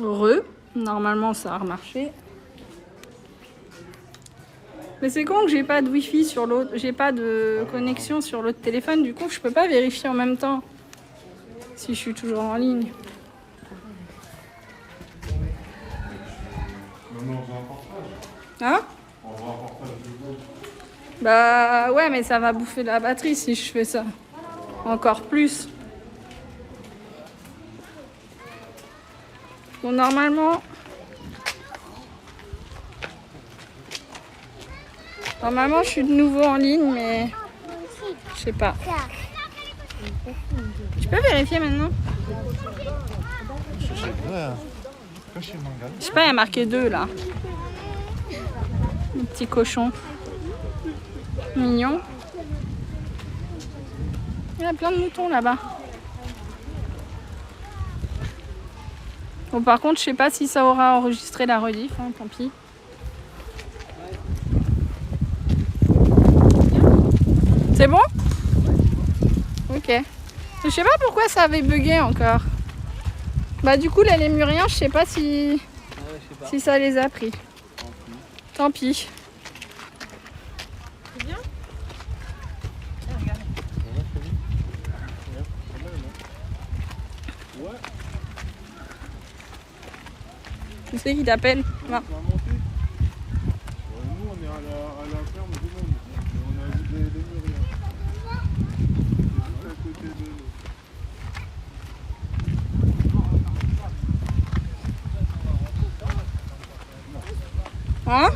Heureux. Normalement, ça a remarché. Mais c'est con que j'ai pas de wifi sur l'autre, j'ai pas de connexion sur l'autre téléphone, du coup je peux pas vérifier en même temps si je suis toujours en ligne. Hein? Bah ouais, mais ça va bouffer de la batterie si je fais ça. Encore plus. Bon, normalement, je suis de nouveau en ligne, mais je sais pas. Je peux vérifier maintenant? Je sais pas, il y a marqué 2 là. Un petit cochon. Mignon. Il y a plein de moutons là-bas. Bon, par contre, je sais pas si ça aura enregistré la rediff, hein, tant pis. C'est bon? Ok. Je sais pas pourquoi ça avait bugué encore. Bah du coup, les lémuriens, je sais pas si ça les a pris. Tant pis. C'est bien? Qui c'est qui t'appelle? Là. Nous, on est à la ferme du monde. On a vu des lémuriens. Juste à côté de nous. Hein?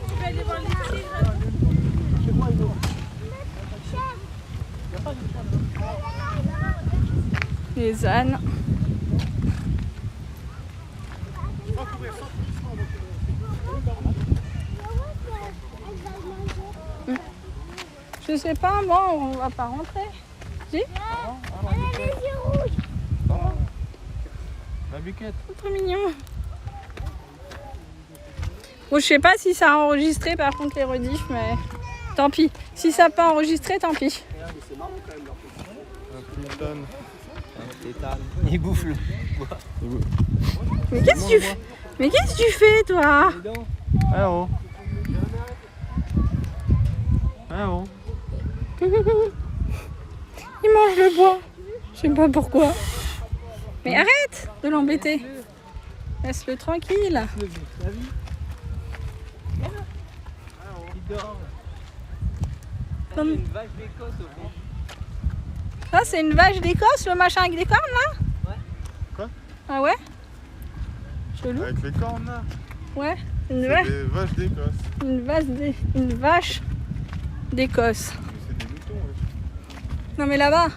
Tu vas aller voir les tigres. Les ânes. Je sais pas, bon, on va pas rentrer. Si? La biquette. C'est trop mignon. Bon, je sais pas si ça a enregistré par contre les rediffs, mais tant pis. Si ça n'a pas enregistré, tant pis. Un tétane. Il bouffe le bois. Mais qu'est-ce que tu fais? Mais qu'est-ce que tu fais, toi? Ah oh. Ah oh. Il mange le bois. Je sais pas pourquoi. Mais arrête de l'embêter. Laisse-le tranquille. Il dort. Comme- Une vache d'Écosse au fond. Ah, c'est une vache d'Écosse, le machin avec des cornes là? Ouais. Quoi? Ah ouais? Chelou. Avec les cornes là. Ouais, une C'est vache, des vaches d'Écosse. une vache d'Écosse. Mais c'est des moutons, ouais. Non mais là-bas,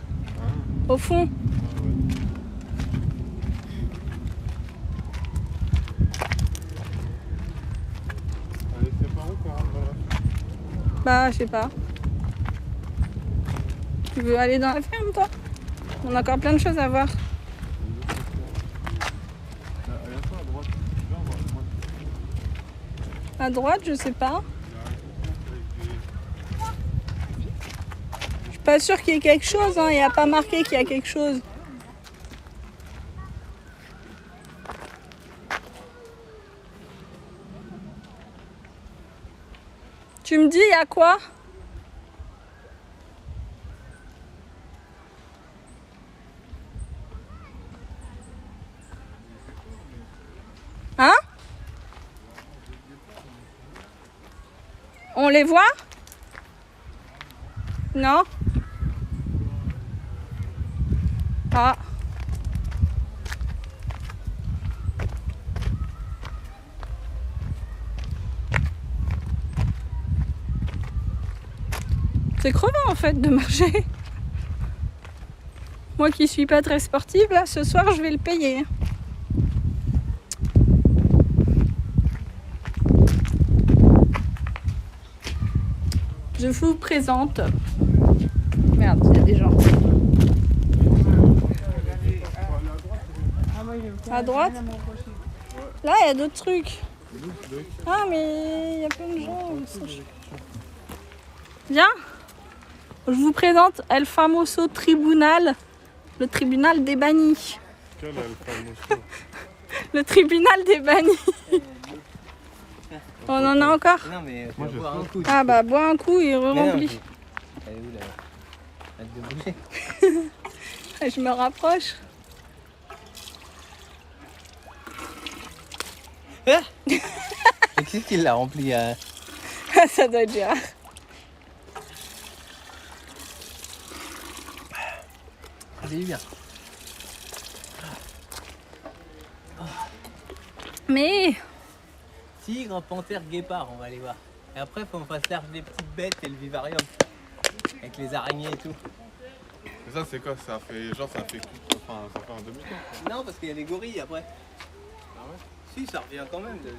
au fond. Allez, c'est par où qu'on rentre dans la ferme? Bah, je sais pas. Tu veux aller dans la ferme, toi? On a encore plein de choses à voir. Il y a ça à droite. Viens, on va à droite. À droite, je sais pas. Je suis pas sûre qu'il y ait quelque chose, hein. Il n'y a pas marqué qu'il y a quelque chose. Tu me dis, il y a quoi? Hein? On les voit? Non? Ah. C'est crevant en fait de marcher. Moi qui suis pas très sportive, là ce soir je vais le payer. Je vous présente. Merde, il y a des gens. À droite? Là, il y a d'autres trucs. Ah, mais il y a plein de gens. Viens. Je vous présente El Famoso Tribunal, le tribunal des bannis. Pascal, elle fait le mouche. Le tribunal des bannis. On en a encore? Non, mais Moi, faut j'ai boire un faim. coup. Ah bah bois un coup et Mais non, remplis. Elle est où là? Hâte de bouger. Je me rapproche. Et qu'est-ce qu'il l'a rempli à... Ça doit être Gérard. J'ai eu bien. Mais Tigre, panthère, guépard, on va aller voir. Et après, faut qu'on fasse large des petites bêtes et le vivarium. Avec les araignées et tout. Mais ça, c'est quoi? Ça fait genre, ça fait un demi-temps. Non, parce qu'il y a les gorilles après. Ah ouais? Si, ça revient quand même. Dans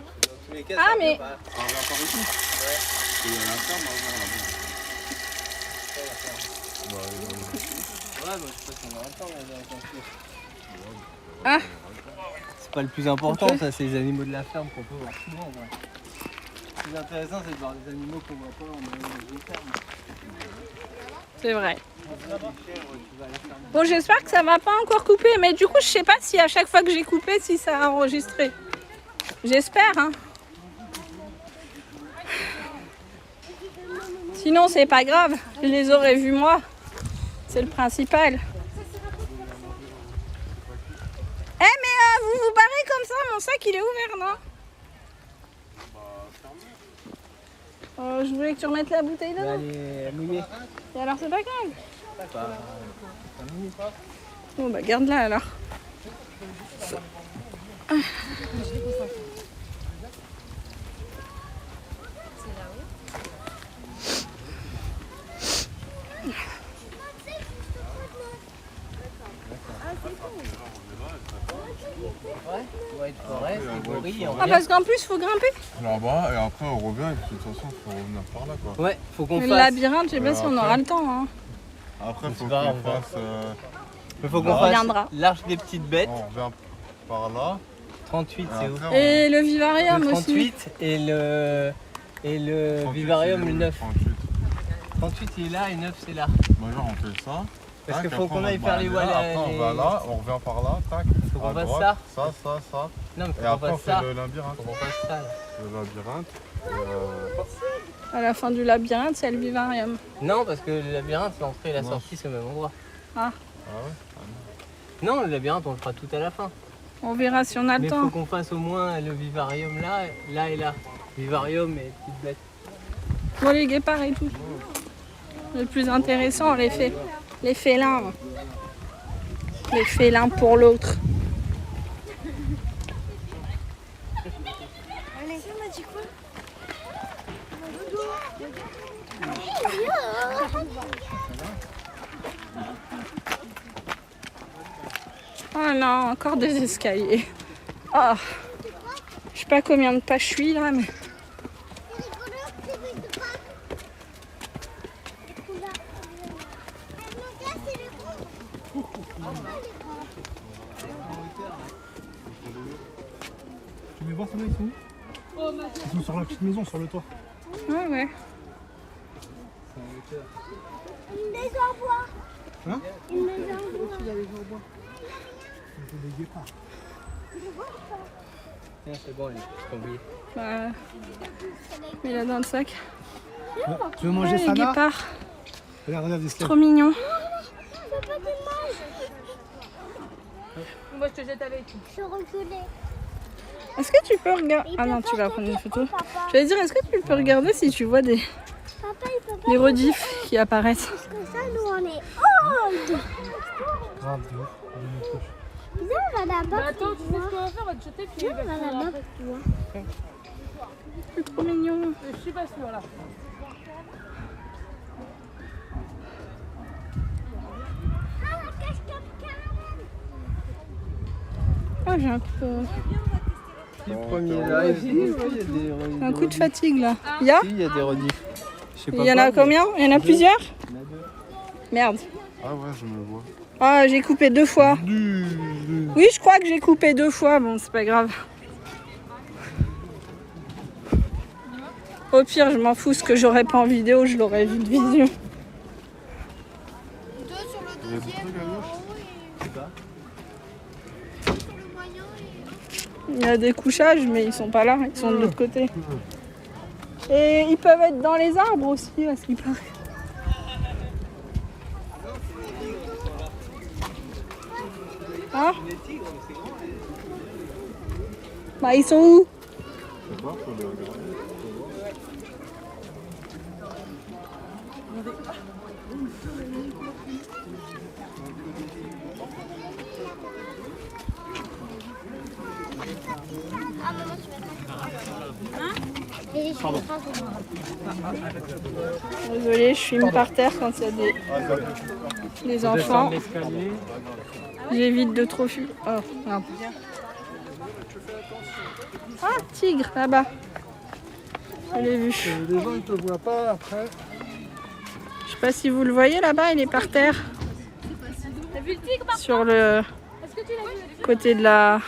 tous les cas, Ah, ça mais- revient pas. Ça revient par ici? Ouais. Il y a la ferme avant. Ouais, bah, je sais pas si on va entendre là, dans le cours. Ah. C'est pas le plus important, Ok. ça, c'est les animaux de la ferme qu'on peut voir souvent. Ouais. Le plus intéressant, c'est de voir des animaux qu'on voit pas en allant dans une ferme. c'est vrai. Tu vas à la ferme. Bon, j'espère que ça va pas encore couper, mais du coup, je sais pas si à chaque fois que j'ai coupé, si ça a enregistré. J'espère, hein. Sinon, c'est pas grave, je les aurais vus moi. C'est le principal. Eh, mais vous vous barrez comme ça, mon sac il est ouvert, non? Je voulais que tu remettes la bouteille On va dedans. aller mouiller. Et alors, c'est pas grave. Pas mouiller. Bon, bah, garde-la alors. Ouais, de forêt, des gorilles, on Ah, revient. parce qu'en plus, faut grimper. Là-bas, et après, on revient, et puis de toute façon, il faut revenir par là, quoi. Ouais, faut qu'on Le fasse. labyrinthe, je sais pas si on aura après. le temps. Hein. Après, il faut C'est pas grave, qu'on on va. fasse. Il faut On qu'on fasse reviendra. l'arche des petites bêtes. On revient par là. 38, c'est où? Après, Et le vivarium Le aussi. 38 et le 38, vivarium, c'est le où, 9. 38. 38 il est là et 9 c'est là. Bah, genre, on fait ça. Parce Tac, qu'il faut après, qu'on on aille va faire les aller là, voiles. Après, on va là, on revient par là, tac. Faut qu'on à fasse droite, ça. Non, mais faut Et qu'on après, on fasse fait ça. le labyrinthe. Faut qu'on fasse ça. Là. Le labyrinthe. À la fin du labyrinthe, c'est le vivarium. Non, parce que le labyrinthe, l'entrée et la Non. sortie, c'est au même endroit. Ah ouais? Non, le labyrinthe, on le fera tout à la fin. On verra si on a le Mais il faut temps. qu'on fasse au moins le vivarium là, là et là. Vivarium et petite bête. Bon, les guépards et tout. Le plus intéressant, les félins. Les félins pour l'autre. Oh non, encore des escaliers. Oh. Je sais pas combien de pas je suis là, mais... Tu veux voir ceux-là, ils sont où? Ils sont sur la petite maison, sur le toit. Ouais, ouais. Une maison en bois. Hein? Une maison en bois. C'est des guépards. Tiens, c'est bon, j'ai oublié. Bah, mets là dans le sac. Tu veux manger Ouais, ça les là? guépards, Regarde, regarde, il se lève. trop mignon. Moi, je te jette avec. Je suis reculée. Est-ce que tu peux regarder... Ah non, tu vas prendre une photo. J'allais dire, est-ce que tu peux regarder si tu vois des Papa, il peut pas. les rediffs qui apparaissent? Parce que ça, nous, on est old. Grave, de ouf. Il est proche. Viens, on va là-bas. Bah, attends, tu sais ce qu'on va faire? On va te jeter, puis Viens, on va là-bas. C'est trop mignon. je suis pas sûre là. Oh, j'ai Le premier live, il y a des un coup de fatigue là. Il y a? il y a des rediffs. Je sais pas Il y en a quoi, combien? Il y en a plusieurs? mais il y en a deux. Merde. Ah ouais, je me vois. Ah, j'ai coupé 2 fois. Oui, je crois que j'ai coupé 2 fois. Bon, c'est pas grave. Au pire, je m'en fous. Ce que j'aurais pas en vidéo, je l'aurais vu de visu. Il y a des trucs à gauche. Je sais pas. Il y a des couchages, mais ils sont pas là, ils sont de l'autre côté. Et ils peuvent être dans les arbres aussi, à ce qu'il paraît. Hein? Bah ils sont où? Désolée, je filme par terre quand il y a des enfants. J'évite de trop filmer. Oh, merde. Ah, tigre, là-bas. Je l'ai vu. Les gens, ils te voient pas après. Je sais pas si vous le voyez là-bas, il est par terre. T'as vu le tigre? Sur le Est-ce que tu l'as vu? côté de la...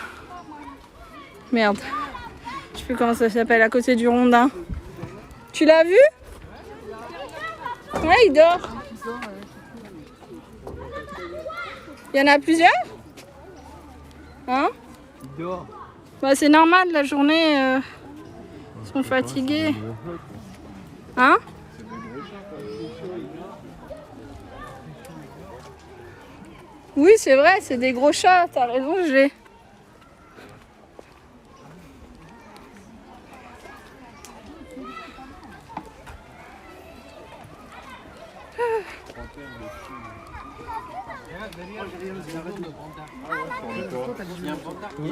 Merde. Je sais plus comment ça s'appelle, à côté du rondin. Tu l'as vu? Ouais, il dort. Il y en a plusieurs? Hein? Il dort. Bah, c'est normal, la journée, ils sont fatigués. Hein? Oui, c'est vrai, c'est des gros chats, t'as raison, j'ai.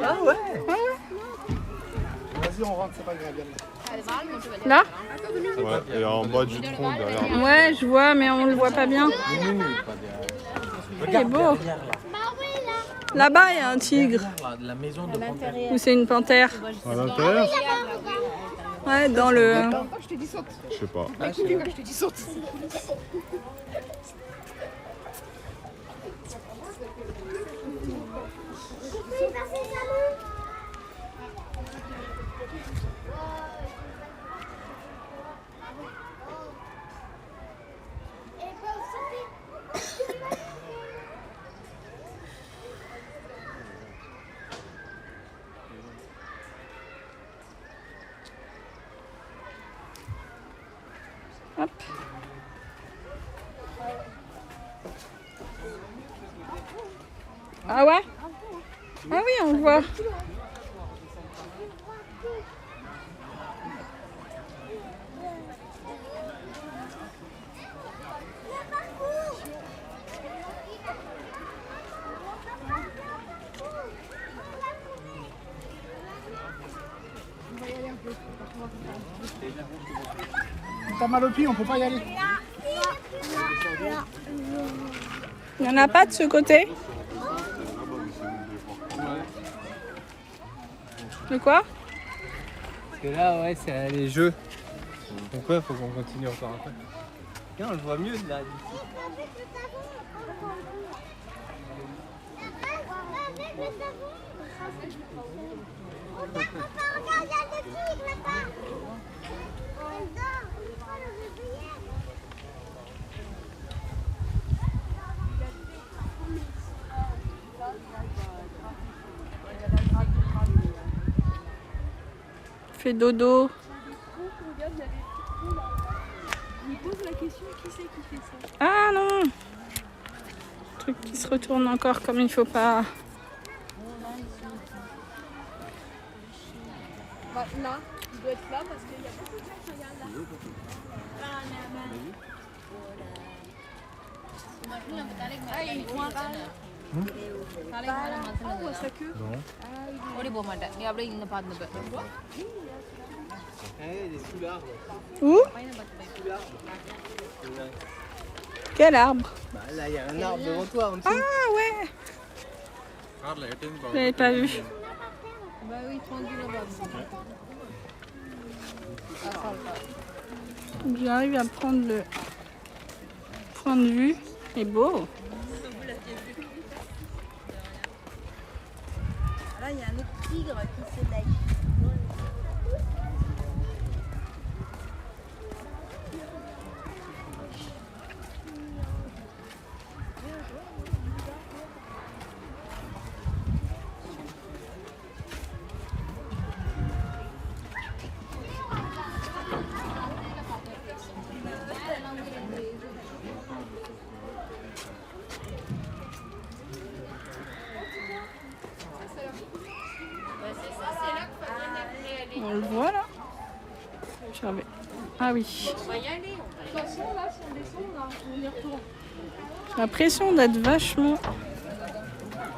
Ah ouais. Vas-y, on rentre, c'est pas grave. Là? Ouais, et en bas du tronc derrière. Ouais, je vois, mais on le voit pas bien. Il est beau. Là-bas, il y a un tigre. La maison de panthère. Ou c'est une panthère. À l'intérieur? Ouais, dans le... Je sais pas. Hop. Ah ouais? Ah oui, on le voit. T'as mal au pied, on peut pas y aller. Il n'y en a pas de ce côté? De quoi? Parce que là, ouais, c'est les jeux. Donc ouais, faut qu'on continue encore un peu. Tiens, on le voit mieux de là. Fait dodo. Il pose la question, qui c'est qui fait ça? Ah non! Truc qui se retourne encore comme il faut pas. Bah, là, il doit être là parce qu'il y a beaucoup de gens qui regardent là. Des sous l'arbre. Où? Quel arbre? Bah là, il y a un arbre devant toi en dessous. Ah ouais! Je l'avais pas vu. Bah oui, tendu là-bas. J'arrive à prendre le point de vue. C'est beau. Là, il y a un autre tigre qui se lèche. J'avais... Ah oui. On va y aller. De toute façon, là, si on descend, on y retourne. J'ai l'impression d'être vachement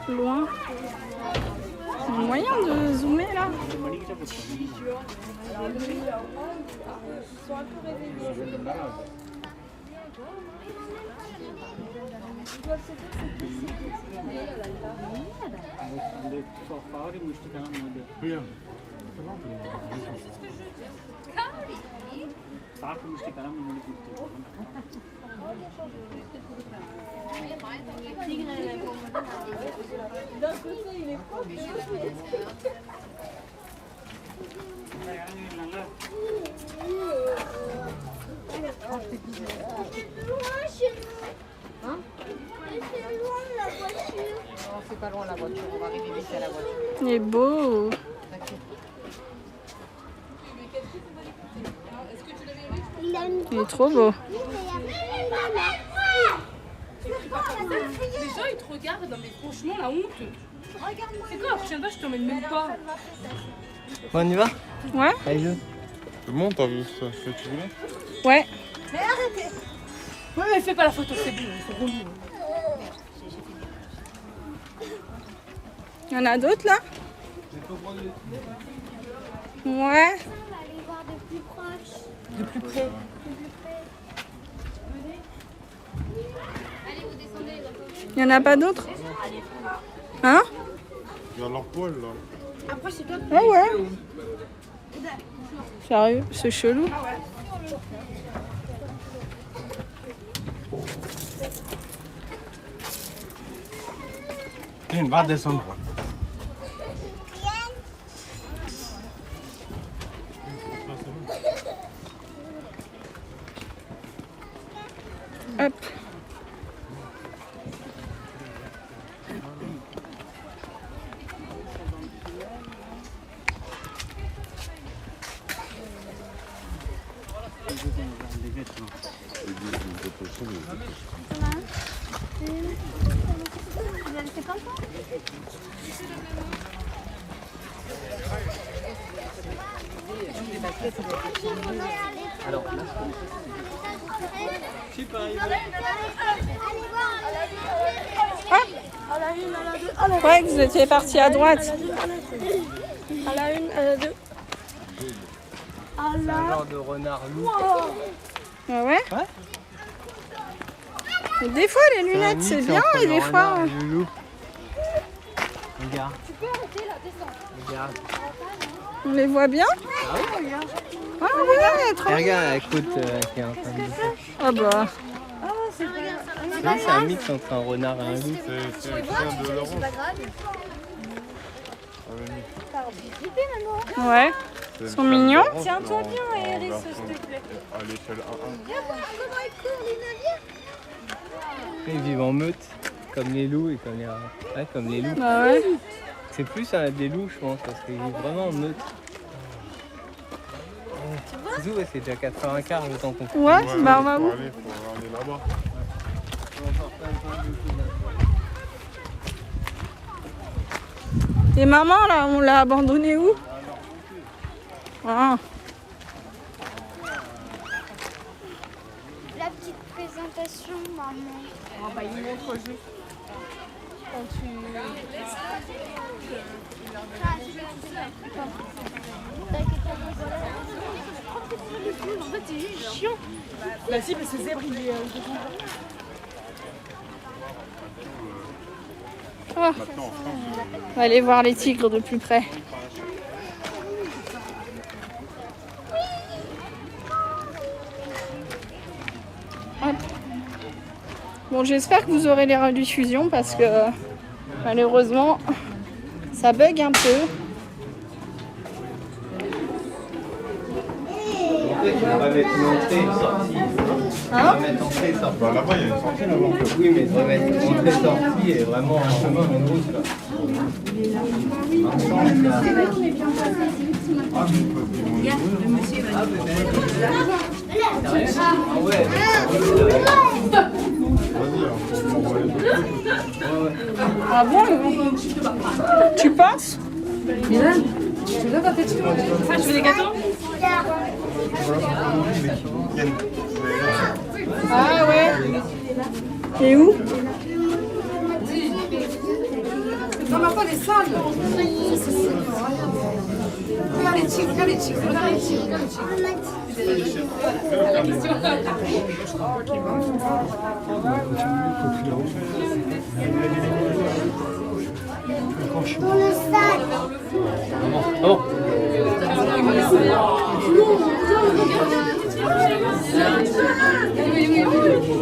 loin. Il y a moyen de zoomer là? C'est pas loin la voiture, on va arriver vite à la voiture. Il est beau. Il est trop beau. Les gens ils te regardent, non mais franchement la honte. C'est quoi la prochaine fois je t'emmène même pas. Bon, on y va? Ouais? Allez, C'est bon, t'as vu ce que tu voulais? Ouais. Ouais mais fais pas la photo, c'est bon, c'est relou. Il y en a d'autres là? Ouais. On va aller voir de plus proche. De plus près. Il y en a pas d'autres? Hein? Il y a leur poil là. Ah ouais. Sérieux, c'est chelou. On va descendre. Hop. Alors, Ouais, vous étiez parti à droite. À la une, à la deux. c'est un genre de renard loup. Ah ouais? Ouais. Et des fois les lunettes c'est bien et des fois... Le loup. Regarde. Tu peux arrêter là, descends. Regarde. On les voit bien? Ah oui, regarde. Ah ouais, trop Et bien. regarde la côte qui est en train de faire. Ah bah... C'est un mix entre un renard et un loup. C'est le chien de Laurent. Ouais. Ils sont mignons. Tiens-toi bien, Iris, s'il te plaît. À l'échelle 1-1. Ils vivent en meute, comme les loups et comme les, comme les loups. Bah ouais. C'est plus des loups, je pense, parce qu'ils vivent vraiment en meute. Zou, ouais, c'est déjà 4h15 le temps qu'on fait. Ouais, bah on va faut où? aller là-bas. Et maman là, on l'a abandonnée où? Ah. La petite présentation, maman. Oh bah il montre juste. Quand tu... En fait c'est juste chiant. Bah si parce que Zèbre il est... Oh. On va aller voir les tigres de plus près. Hop. Bon, j'espère que vous aurez les rediffusions parce que malheureusement ça bug un peu. On va mettre une entrée et une sortie. On va mettre entrée et sortie. Bah là-bas, il y a une sortie là-bas. Oui, mais on va mettre entrée et sortie et vraiment un chemin en route là. Ah ouais. Ah bon? Tu penses? Ça, je fais des gâteaux. Ah ouais. Et où? Non, mais pas les salles. Regarde les tigres, regarde les tigres, regarde les tigres, regarde les tigres.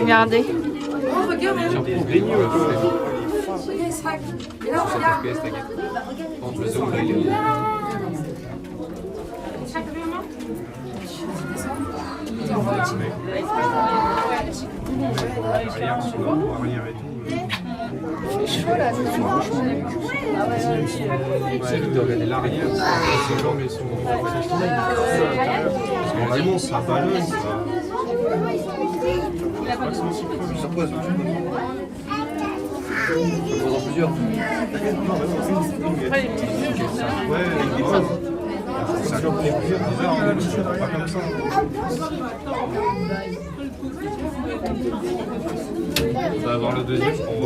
Regardez. Oh, regarde. Et là, regarde. C'est chaud là, c'est Regardez l'arrière, ses jambes et son stomach, parce qu'en allemand, ça ballonne, ça. Ça pose en plusieurs. Ouais, ça leur fait bizarre, pas comme ça. On va avoir le deuxième, on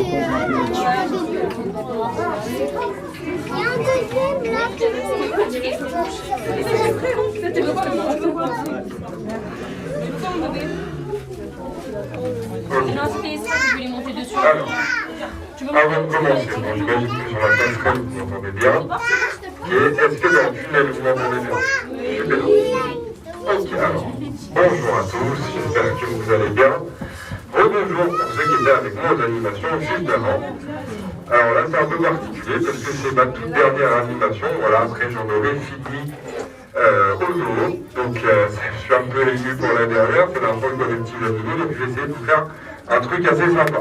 Non, c'était ça, je voulais monter dessus. Alors, avant de commencer, bon, j'imagine que sur la passerelle vous m'entendez bien. Et est-ce que dans le tunnel vous m'entendez bien? Super. Ok, alors, bonjour à tous, j'espère que vous allez bien. Rebonjour pour ceux qui étaient avec moi aux animations juste avant. Alors là, c'est un peu particulier parce que c'est ma toute dernière animation. Voilà, après j'en aurai fini au zoo. Donc je suis un peu ému pour la dernière, c'est la fois que j'aurai le petit zoo, donc je vais essayer de vous faire un truc assez sympa.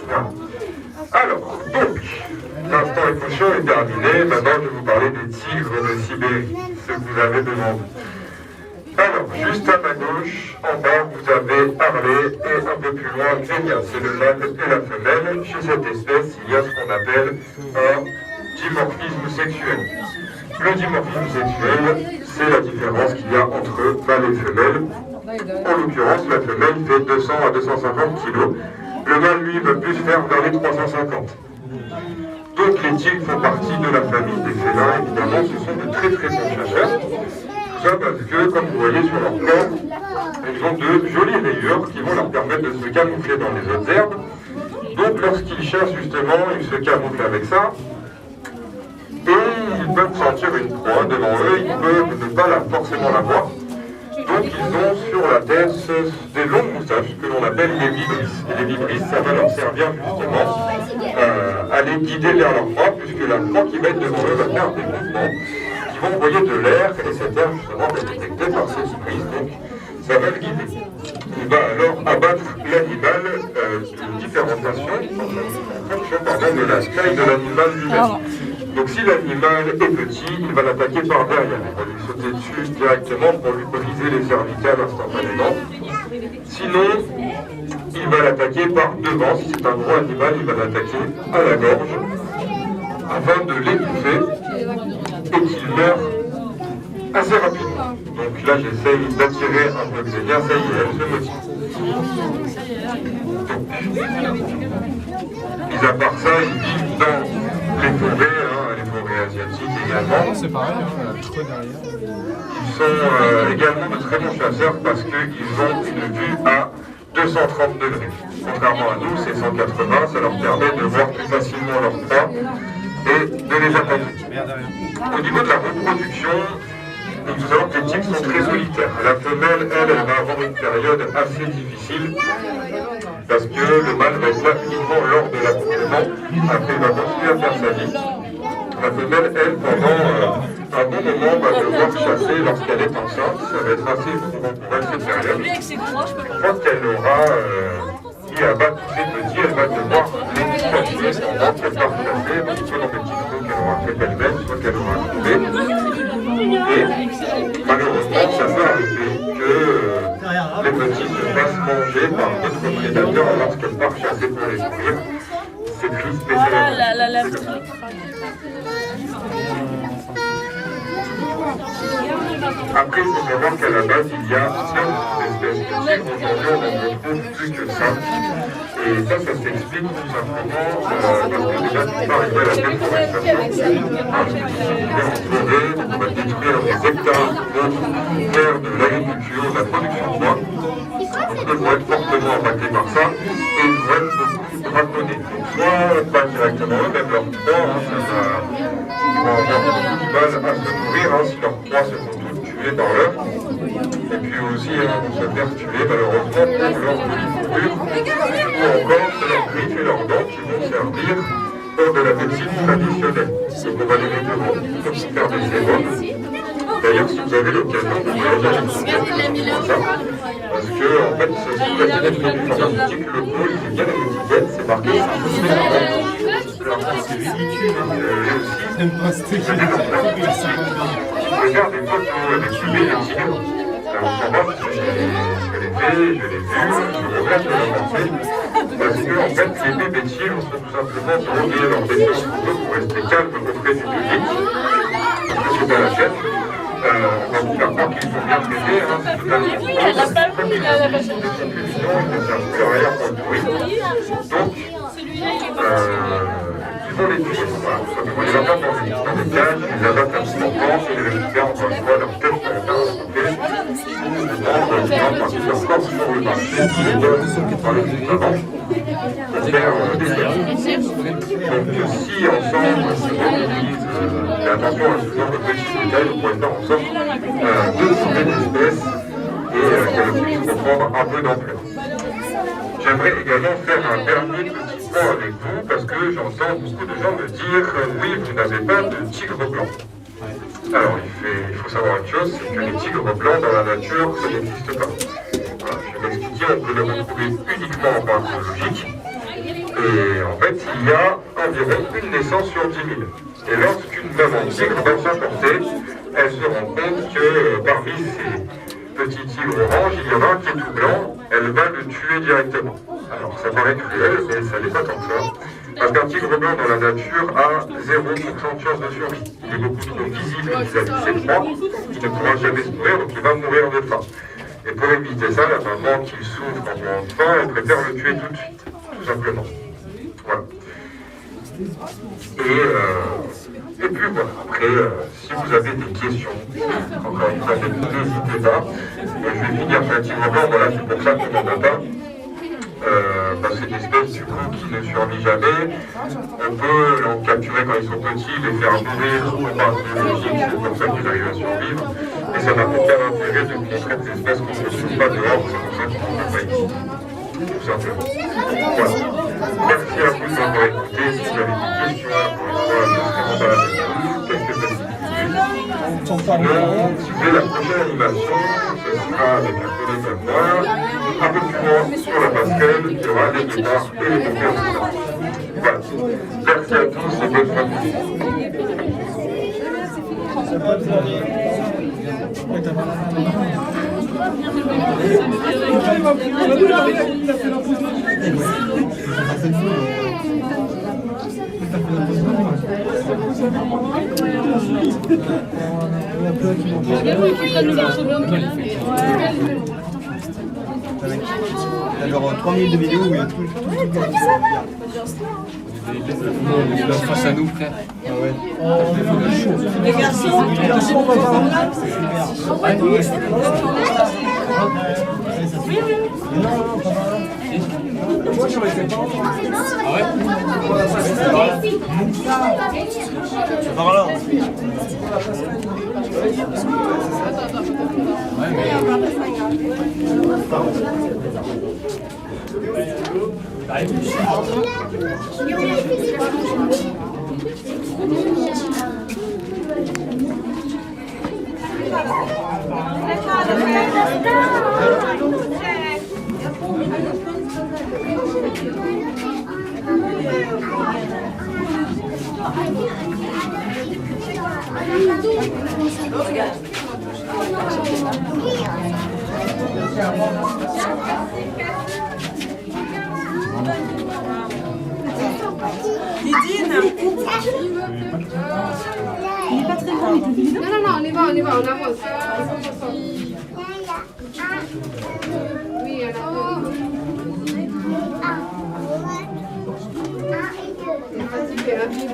Voilà. Alors, donc, l'instant émotion est terminé. Maintenant, je vais vous parler des tigres de Sibérie, ce que vous avez devant vous. Alors, juste à ma gauche, en bas, vous avez Harley et un peu plus loin, Vénia. C'est le mâle et la femelle. Chez cette espèce, il y a ce qu'on appelle un dimorphisme sexuel. Le dimorphisme sexuel, c'est la différence qu'il y a entre mâle et femelle. En l'occurrence, la femelle fait 200 à 250 kg. Le mâle, lui, va plus faire vers les 350. Donc les tigres font partie de la famille des félins, évidemment, ce sont de très très bons chasseurs. Tout ça parce que, comme vous voyez sur leur corps, ils ont de jolies rayures qui vont leur permettre de se camoufler dans les autres herbes. Donc lorsqu'ils chassent justement, ils se camouflent avec ça. Et ils peuvent sentir une proie devant eux, ils peuvent ne pas forcément la voir. Donc ils ont sur la tête des longues moustaches que l'on appelle les vibrisses. Et les vibrisses, ça va leur servir justement à les guider vers leur proie, puisque la proie qui va être devant eux va faire des mouvements qui vont envoyer de l'air, et cet air justement va être détecté par ces vibrisses, donc ça va le guider. Il va alors abattre l'animal de différenciation en fonction de la taille de l'animal lui-même. Donc si l'animal est petit, il va l'attaquer par derrière. Il va lui sauter dessus directement pour lui briser les cervicales instantanément. Sinon, il va l'attaquer par devant. Si c'est un gros animal, il va l'attaquer à la gorge afin de l'étouffer et qu'il meure assez rapidement. Donc là, j'essaye d'attirer un peu Xenia. Ça y est, elle se motive. Donc, mis à part ça, ils vivent dans les forêts, les forêts asiatiques également. C'est pareil, le creux derrière. Ils sont également de très bons chasseurs parce qu'ils ont une vue à 230 degrés. Contrairement à nous, c'est 180, ça leur permet de voir plus facilement leur proie et de les attaquer. Au niveau de la reproduction, il faut savoir que les tigres sont très solitaires. La femelle, elle va avoir une période assez difficile parce que le mâle va être là uniquement lors de l'accouplement. Après, il va continuer à faire sa vie. La femelle, elle, pendant un bon moment, va devoir chasser lorsqu'elle est enceinte. Ça va être assez éprouvant pour elle cette période. Quand elle aura mis à bas tous ses petits, elle va devoir les dispatcher pendant qu'elle part chasser, soit dans des petits trous qu'elle aura fait elle-même, soit qu'elle aura trouvé. Et malheureusement, ça peut arriver que les petits se fassent manger par d'autres prédateurs lorsqu'elle part chasser pour les nourrir. C'est laiterie spécialisée. La laverie. Après, il faut savoir qu'à la base, il y a 9 espèces de tigres. Aujourd'hui, on n'en retrouve plus que 5. Et ça s'explique tout simplement parce que déjà, il faut arriver à la déforestation. On va détruire des hectares de terre de l'agriculture, de la production de bois. Donc, eux vont être fortement impactés par ça et ils vont être beaucoup braconnés. Donc, soit pas directement eux, même leurs proies, ils vont avoir beaucoup de mal à se nourrir si leurs proies se font toutes tuer par l'heure. Et puis aussi, vont se faire tuer malheureusement pour leur fourrure, ou encore de leurs griffes et leurs dents qui vont servir pour de la médecine traditionnelle. Donc on va les mettre pour faire des sérums. D'ailleurs, si vous avez l'occasion de voyager avec ça, parce que en fait, ce sont des produits pharmaceutiques locaux, il y a bien les étiquettes, c'est marqué. Alors ça, c'est je vais faire des photos avec des tigres. Pour moi, je l'ai fait, je l'ai vu, je regrette de l'avancer. Parce que, en fait, les bébés tigres sont tout simplement drogués lors des séances photos pour rester calmes auprès du public. Parce que c'est à la chaîne. On va vous faire croire qu'ils sont bien traités, c'est totalement faux. Comme ils ont des télévisions, ils ne servent plus à rien pour le bruit. Donc, ils vont les tuer. Voilà, tout simplement. Ils les abattent dans des cages, ils les abattent à tout moment, et les récupèrent encore une fois leur tête pour les faire stocker. Parce que leur corps sur le marché, ils les donnent par le juste avant pour faire des séries. Donc, si ensemble, on mobilise, et attention à ce genre de petits détails, on pourrait faire en sorte de sauver l'espèce et qu'elle puisse reprendre un peu d'ampleur. J'aimerais également faire un dernier petit point avec vous parce que j'entends beaucoup de gens me dire oui, vous n'avez pas de tigre blanc. Alors il faut savoir une chose, c'est que les tigres blancs dans la nature, ça n'existe pas. Voilà, je vais m'expliquer, on peut les retrouver uniquement en parc zoologique. Et en fait, il y a environ une naissance sur 10 000. Et lorsqu'une maman tigre va s'apporter, elle se rend compte que parmi ces petits tigres oranges, il y en a un qui est tout blanc, elle va le tuer directement. Alors ça paraît cruel, mais ça n'est pas tant que ça. Parce qu'un tigre blanc dans la nature a 0% de chance de survie. Il est beaucoup trop visible vis-à-vis de ses proies, il ne pourra jamais se nourrir, donc il va mourir de faim. Et pour éviter ça, la maman qui souffre en mourant de faim, elle préfère le tuer tout de suite, tout simplement. Voilà. Et puis voilà, après, si vous avez des questions, encore une fois, n'hésitez pas. Je vais finir par un tigre blanc, voilà, c'est pour ça qu'on n'en a pas. Parce que c'est une espèce du coup qui ne survit jamais. On peut l'en capturer quand ils sont petits, les faire mourir en parc biologique, c'est comme ça qu'ils arrivent à survivre. Et ça n'a aucun intérêt de montrer des espèces qu'on ne trouve pas dehors, c'est pour ça qu'ils ne sont pas ici. Tout simplement. Voilà. Merci à vous de m'avoir écouté. Si vous avez des questions, encore une fois, ne serez pas à la quelques activités. Sinon, si vous voulez la prochaine animation, ce sera avec un collègue à moi, un peu plus loin sur la passerelle, il y aura les guitares et les conférences. Voilà. Merci à tous et bonne Il y a genre 3 minutes de vidéo où il y a tout face à nous, frère. Ah ouais. Les garçons, on va voir. Oui, oui. Moi, j'aurais fait pas. Ah ouais? C'est par là. Ouais, mais... Regarde. Zinedine. Il est pas très grand, il est petit. Non, on y va, on avance. Oui, on avance. Vas-y, fais rapide.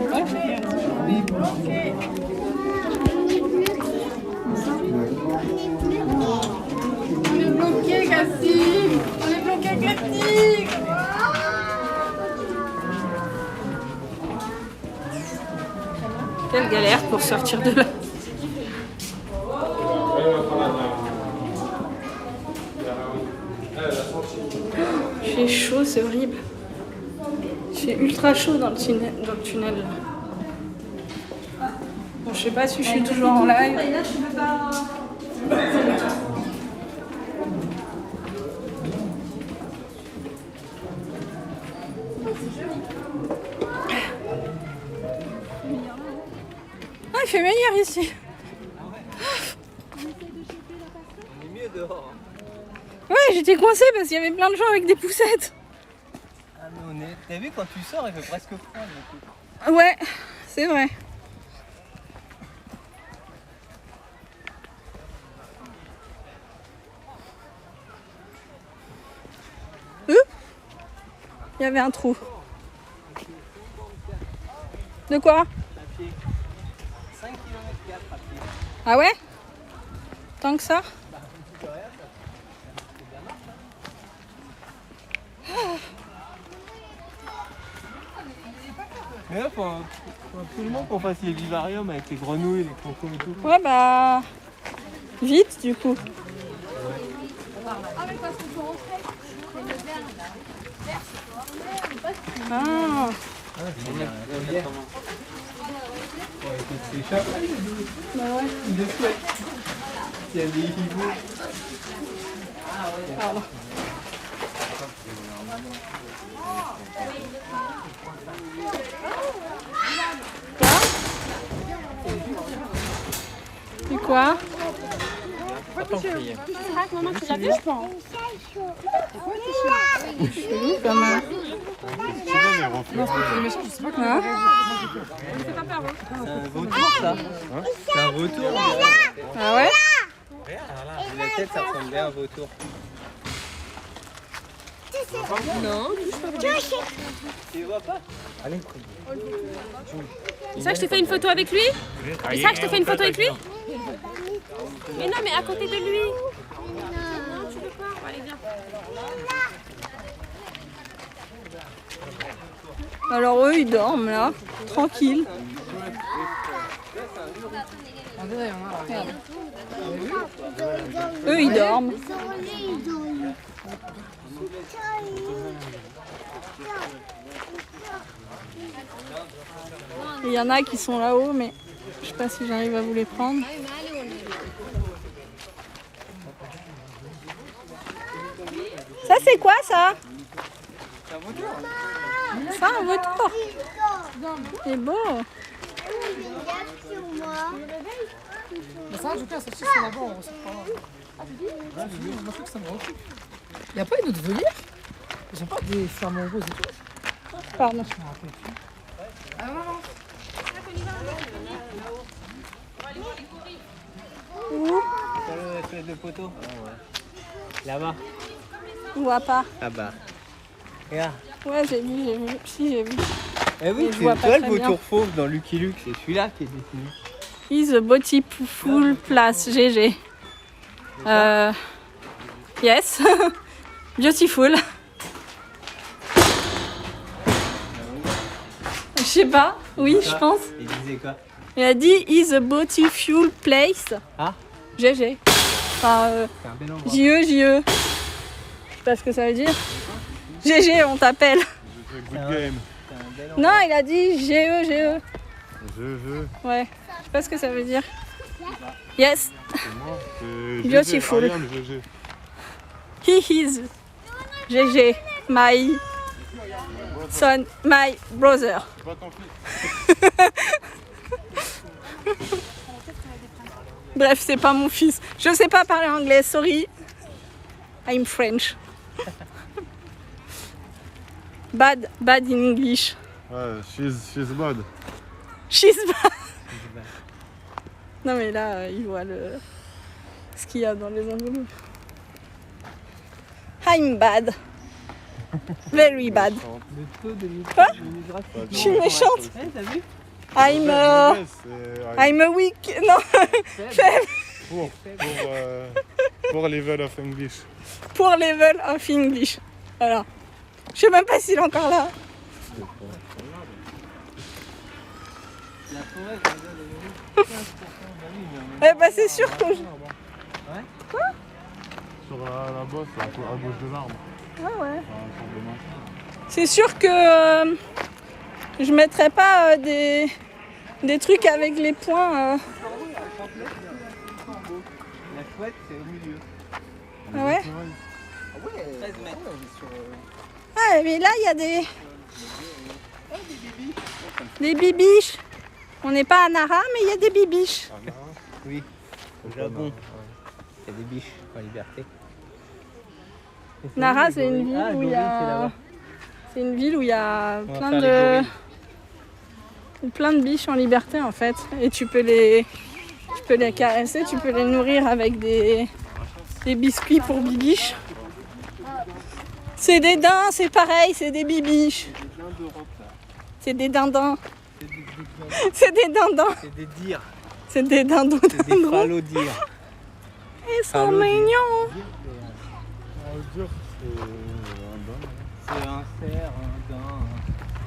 On est bloqué, Cassim. On est bloqué, Cassim. Quelle galère pour sortir de là. J'ai chaud, c'est horrible. J'ai ultra chaud dans le tunnel. Bon, je sais pas si je suis toujours en live. Ah, il fait meilleur ici. On est mieux dehors. Ouais, j'étais coincée parce qu'il y avait plein de gens avec des poussettes. Ah, mais on est... T'as vu quand tu sors, il fait presque froid. Ouais, c'est vrai. Il y avait un trou. De quoi? À pied. 5 km 4 à pied. Ah ouais? Tant que ça? Mais là, faut absolument qu'on fasse les vivariums avec les grenouilles, les crocos et tout. Ouais, bah. Vite, du coup. Ah. Bah ouais. Il y a des hiboux. Pardon. Et quoi? Maman, tu l'as vu? Chelou quand même. Hein? C'est un vautour, ça. C'est un vautour. Ah ouais? Regarde, là, la tête, ça ressemble bien à un vautour. Non. Tu vois pas? C'est ça que je t'ai fait une photo avec lui? C'est ça que je t'ai fait une photo avec lui? Mais non, mais à côté de lui. Non, tu veux pas? Allez, viens. Alors eux ils dorment là, tranquille. Eux ils dorment. Il y en a qui sont là-haut mais je sais pas si j'arrive à vous les prendre. Ça c'est quoi ça? Ça un vautour. C'est beau. Ça, je pense que c'est là-bas, on sait pas. Il n'y a pas une autre volière? Ils n'ont pas des flamants roses et tout? Pardon. Espèce de poteau. Là-bas. On voit pas. Ah bah. Regarde. Ouais j'ai vu. Si j'ai vu. Eh oui, Mais je c'est vois pas toi très le bien. vautour fauve dans Lucky Luke, c'est celui-là qui est dessiné. Is a beautiful place, GG. Yes. Beautiful. Je sais pas. Oui, je pense. Il disait quoi? Il a dit is a beautiful place. Ah. GG. Enfin, C'est un bel endroit. JE. Je sais pas ce que ça veut dire. GG, on t'appelle. Good game. C'est un bel endroit. Non, il a dit GE. Je. Ouais. Je sais pas ce que ça veut dire. Yes. C'est moi. C'est Beautiful. Ariane, GG. He is GG. My son, my brother. C'est pas ton fils. Bref, c'est pas mon fils. Je sais pas parler anglais, sorry. I'm French. Bad in English. Ouais, she's bad. She's bad. Non mais là, il voit ce qu'il y a dans les enveloppes. I'm bad. Very bad. Quoi? Je suis méchante. T'as vu? I'm a weak. Non. Faible. Pour level of English. Pour level of English. Voilà. Je sais même pas s'il est encore là. La forêt, ça nous donne 15%. Eh bah c'est sûr que... Sur la bosse, à gauche de l'arbre. Ah ouais. C'est sûr que je mettrais pas des trucs avec les points. La couette, c'est au milieu. Ah ouais. 13 mètres. Ah mais là il y a des bibiches. On n'est pas à Nara mais il y a des bibiches. Oui, au Japon. Il y a des biches en liberté. Nara c'est une ville où il y a... C'est une ville où il y a plein de biches en liberté en fait. Et tu peux les caresser, tu peux les nourrir avec des biscuits pour bibiches. C'est des daims, c'est pareil, c'est des bibiches. C'est des dindons. C'est des dindons. C'est des dires. C'est des dindons. C'est des phalodires. Ils sont mignons. C'est un cerf, un daim.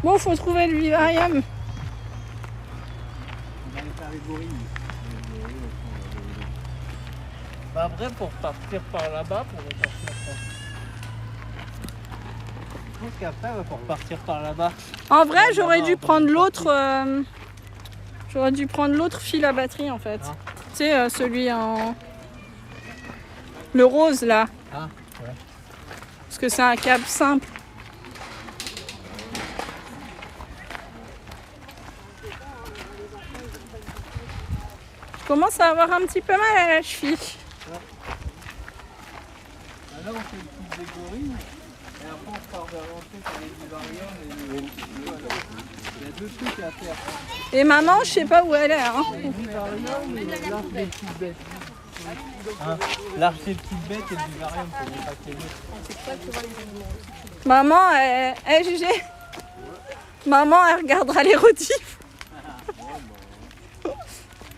Bon, faut trouver le vivarium. On va aller faire les gorilles. Bah après, pour partir par là-bas, pour repartir par... Je pense qu'après, ouais, pour partir par là-bas... En vrai, j'aurais dû prendre l'autre... J'aurais dû prendre l'autre fil à batterie, en fait. Ah. Tu sais, celui en... Le rose, là. Ah, ouais. Parce que c'est un câble simple. Je commence à avoir un petit peu mal à la cheville. Là, on fait le truc des gorilles. Et après, on part vers l'entrée sur les vivariums. Il y a deux trucs à faire. Et maman, je sais pas où elle est. Hein. Les vivariums et l'arche des petites bêtes. Hein, l'arche des petites bêtes et le vivarium, faut ne pas qu'il y ait. Maman, elle Gégé. Maman, elle regardera les rediffs.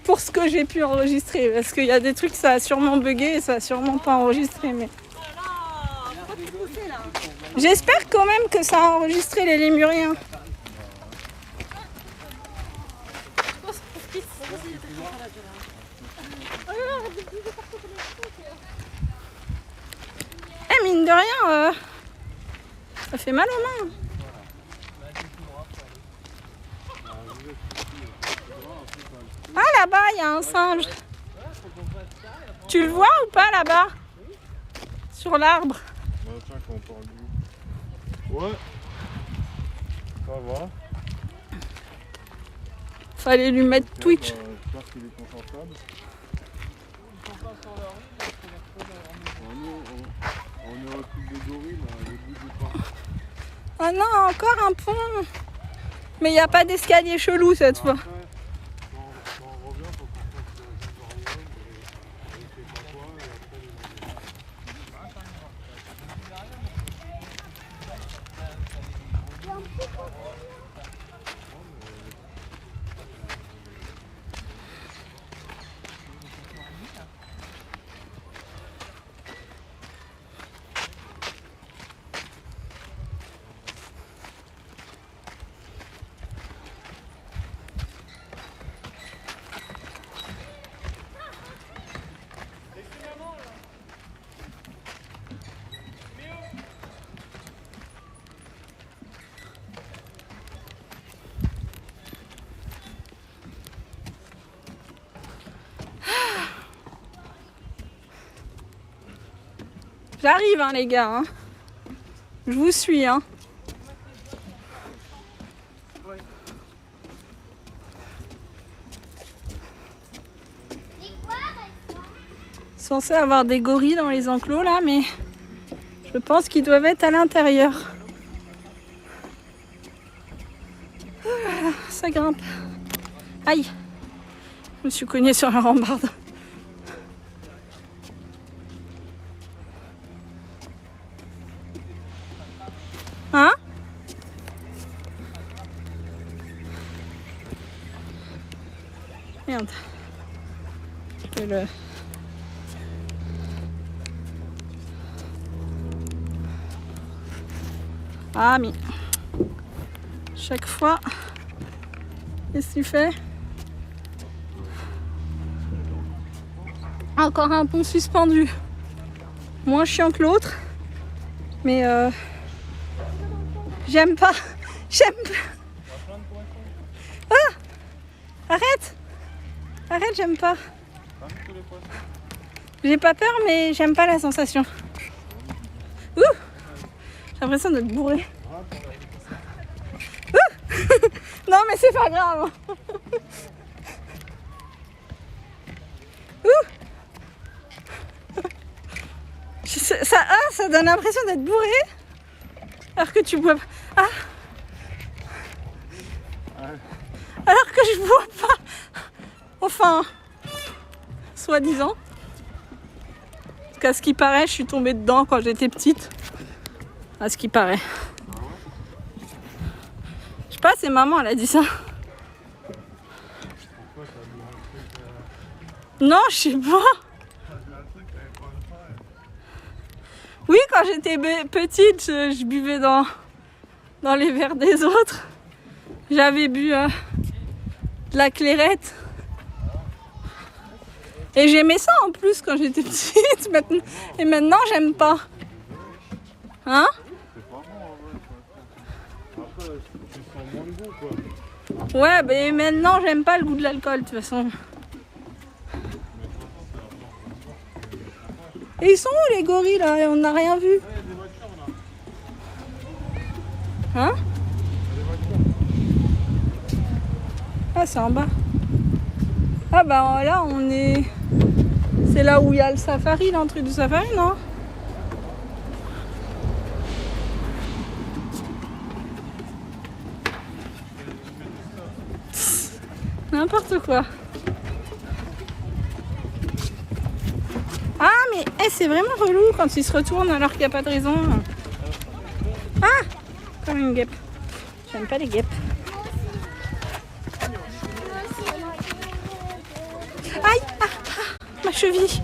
Pour ce que j'ai pu enregistrer. Parce qu'il y a des trucs, ça a sûrement bugué et ça a sûrement pas enregistré. Mais... J'espère quand même que ça a enregistré les lémuriens. Eh, mine de rien, ça fait mal aux mains. Ah, là-bas, il y a un singe. Tu le vois ou pas là-bas? Sur l'arbre. Tiens, quand on parle du... Ouais. Ça va. Fallait lui mettre Twitch. J'espère qu'il est confortable. On est au truc de gorille, là, le bout du parc. Oh non, encore un pont. Mais il n'y a pas d'escalier chelou cette fois. Après, quand on revient, faut qu'on fasse le vivarium et je sais pas quoi, et après les... J'arrive hein, les gars. Hein. Je vous suis. Hein. Censé avoir des gorilles dans les enclos là, mais je pense qu'ils doivent être à l'intérieur. ça grimpe. Aïe, je me suis cognée sur la rambarde. Hein? Merde. Ah mais chaque fois, qu'est-ce que tu fais? Encore un pont suspendu. Moins chiant que l'autre. Mais j'aime pas. J'aime pas. Ah! Arrête! Arrête, j'aime pas. J'ai pas peur, mais j'aime pas la sensation. Ouh! J'ai l'impression d'être bourrée. Ouh! Non, mais c'est pas grave. Ouh! Ça donne l'impression d'être bourré. Alors que tu bois pas. Ah! Alors que je bois pas. Enfin, soi-disant. Parce qu'à ce qui paraît, je suis tombée dedans quand j'étais petite. À ce qui paraît. Je sais pas, c'est maman, elle a dit ça. Non, je sais pas. Oui, quand j'étais petite, je buvais dans les verres des autres. J'avais bu de la clairette. Et j'aimais ça en plus quand j'étais petite. Et maintenant, j'aime pas. Hein? Ouais, mais maintenant, j'aime pas le goût de l'alcool, de toute façon. Et ils sont où les gorilles là? On n'a rien vu. Hein? Ah, c'est en bas. Ah bah là, on est... C'est là où il y a le safari, l'entrée du safari, non? N'importe quoi. Ah mais c'est vraiment relou quand ils se retournent alors qu'il n'y a pas de raison. Ah! Comme une guêpe. J'aime pas les guêpes. Aïe! Ah, ma cheville!